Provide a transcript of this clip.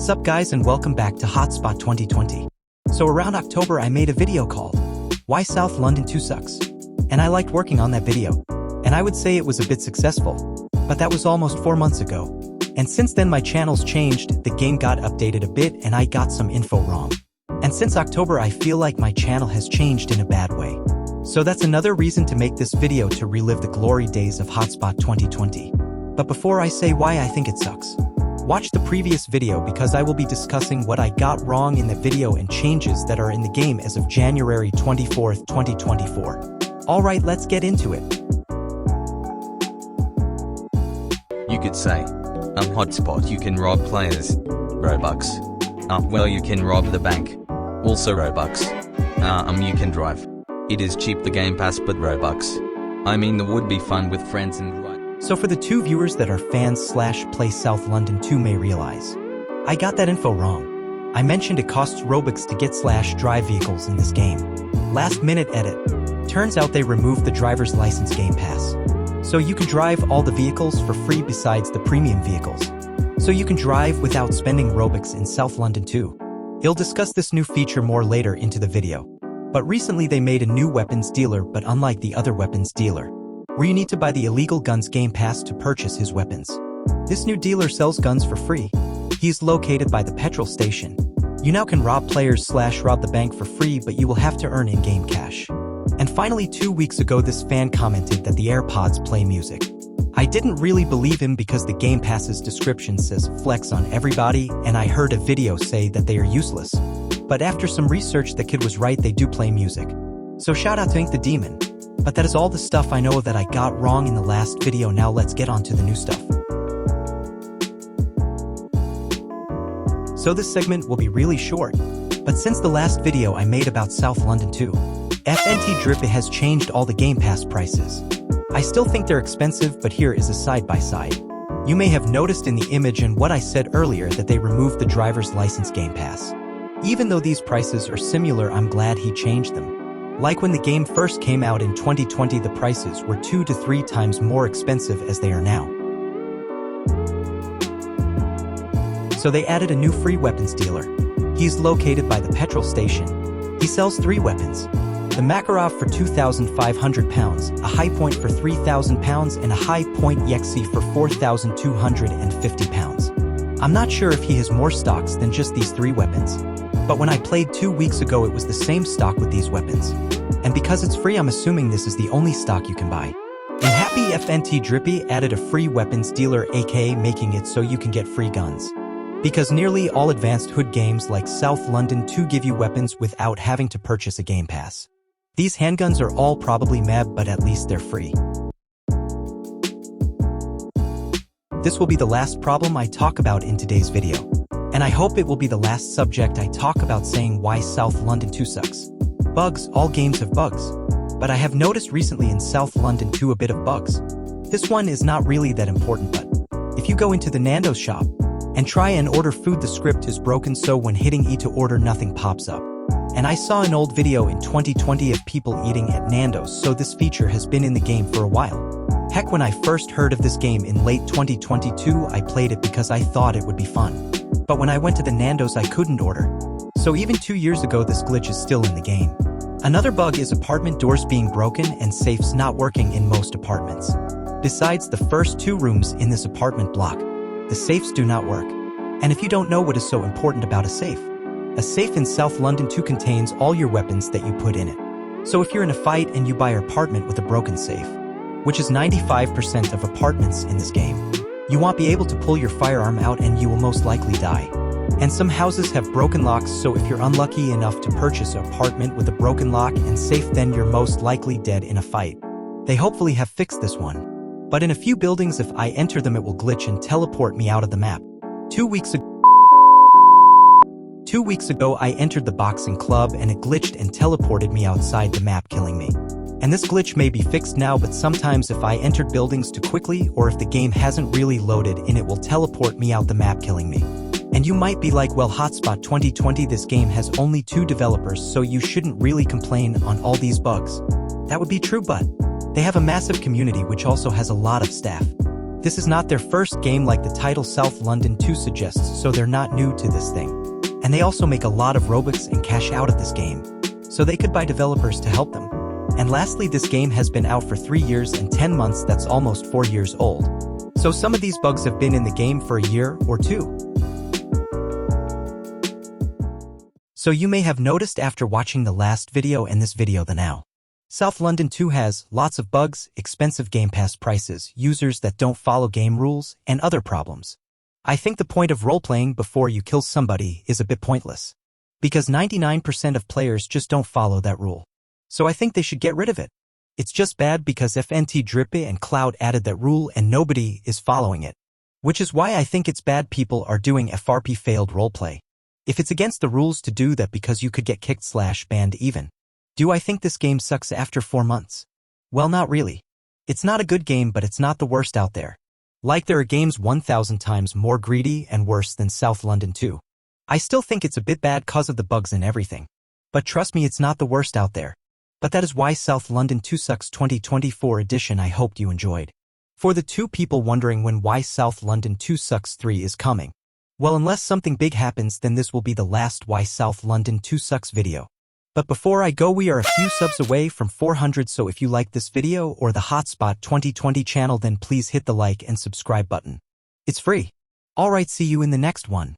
Sup guys and welcome back to Hotspot 2020. So around October I made a video called Why South London 2 Sucks. And I liked working on that video. And I would say it was a bit successful. But that was almost 4 months ago. And since then my channel's changed, the game got updated a bit and I got some info wrong. And since October I feel like my channel has changed in a bad way. So that's another reason to make this video to relive the glory days of Hotspot 2020. But before I say why I think it sucks, watch the previous video because I will be discussing what I got wrong in the video and changes that are in the game as of January 24th, 2024. Alright, let's get into it. You could say, Hotspot you can rob players. Robux. Well you can rob the bank. Also Robux. You can drive. It is cheap the Game Pass but Robux. I mean the would be fun with friends and right. So for the two viewers that are fans / play South London 2 may realize, I got that info wrong. I mentioned it costs Robux to get / drive vehicles in this game. Last minute edit. Turns out they removed the driver's license Game Pass. So you can drive all the vehicles for free besides the premium vehicles. So you can drive without spending Robux in South London 2. He'll discuss this new feature more later into the video. But recently they made a new weapons dealer but unlike the other weapons dealer, where you need to buy the illegal guns Game Pass to purchase his weapons. This new dealer sells guns for free. He is located by the petrol station. You now can rob players / rob the bank for free but you will have to earn in-game cash. And finally 2 weeks ago this fan commented that the AirPods play music. I didn't really believe him because the Game Pass's description says flex on everybody and I heard a video say that they are useless. But after some research the kid was right, they do play music. So shout out to Ink the Demon. But that is all the stuff I know that I got wrong in the last video. Now let's get on to the new stuff. So this segment will be really short. But since the last video I made about South London 2, FNT Drip has changed all the Game Pass prices. I still think they're expensive but here is a side-by-side. You may have noticed in the image and what I said earlier that they removed the driver's license Game Pass. Even though these prices are similar, I'm glad he changed them. Like when the game first came out in 2020 the prices were 2 to 3 times more expensive as they are now. So they added a new free weapons dealer. He's located by the petrol station. He sells 3 weapons. The Makarov for £2,500, a high point for £3,000 and a high point Yexi for £4,250. I'm not sure if he has more stocks than just these 3 weapons. But when I played 2 weeks ago it was the same stock with these weapons. And because it's free I'm assuming this is the only stock you can buy. And Happy FNT Drippy added a free weapons dealer aka making it so you can get free guns. Because nearly all advanced hood games like South London 2 give you weapons without having to purchase a Game Pass. These handguns are all probably mab but at least they're free. This will be the last problem I talk about in today's video. And I hope it will be the last subject I talk about saying why South London 2 sucks. Bugs, all games have bugs. But I have noticed recently in South London 2 a bit of bugs. This one is not really that important but if you go into the Nando's shop and try and order food the script is broken so when hitting E to order nothing pops up. And I saw an old video in 2020 of people eating at Nando's so this feature has been in the game for a while. Heck, when I first heard of this game in late 2022 I played it because I thought it would be fun. But when I went to the Nando's I couldn't order. So even 2 years ago this glitch is still in the game. Another bug is apartment doors being broken and safes not working in most apartments. Besides the first 2 rooms in this apartment block, the safes do not work. And if you don't know what is so important about a safe in South London 2 contains all your weapons that you put in it. So if you're in a fight and you buy an apartment with a broken safe, which is 95% of apartments in this game, you won't be able to pull your firearm out and you will most likely die. And some houses have broken locks so if you're unlucky enough to purchase an apartment with a broken lock and safe then you're most likely dead in a fight. They hopefully have fixed this one. But in a few buildings if I enter them it will glitch and teleport me out of the map. 2 weeks ago I entered the boxing club and it glitched and teleported me outside the map killing me. And this glitch may be fixed now but sometimes if I entered buildings too quickly or if the game hasn't really loaded in it will teleport me out the map killing me. And you might be like well Hotspot 2020 this game has only 2 developers so you shouldn't really complain on all these bugs. That would be true but they have a massive community which also has a lot of staff. This is not their first game like the title South London 2 suggests, so they're not new to this thing. And they also make a lot of Robux and cash out of this game, so they could buy developers to help them. And lastly, this game has been out for 3 years and 10 months, that's almost 4 years old. So some of these bugs have been in the game for a year or two. So you may have noticed after watching the last video and this video the now. South London 2 has lots of bugs, expensive Game Pass prices, users that don't follow game rules, and other problems. I think the point of role-playing before you kill somebody is a bit pointless. Because 99% of players just don't follow that rule. So I think they should get rid of it. It's just bad because FNT Drippy and Cloud added that rule and nobody is following it. Which is why I think it's bad people are doing FRP failed roleplay. If it's against the rules to do that because you could get kicked/banned even. Do I think this game sucks after 4 months? Well, not really. It's not a good game, but it's not the worst out there. Like there are games 1,000 times more greedy and worse than South London 2. I still think it's a bit bad cause of the bugs and everything. But trust me, it's not the worst out there. But that is why South London 2 Sucks 2024 edition I hoped you enjoyed. For the 2 people wondering when why South London 2 Sucks 3 is coming. Well, unless something big happens, then this will be the last Why South London 2 Sucks video. But before I go, we are a few subs away from 400, so if you like this video or the Hotspot 2020 channel, then please hit the like and subscribe button. It's free. Alright, see you in the next one.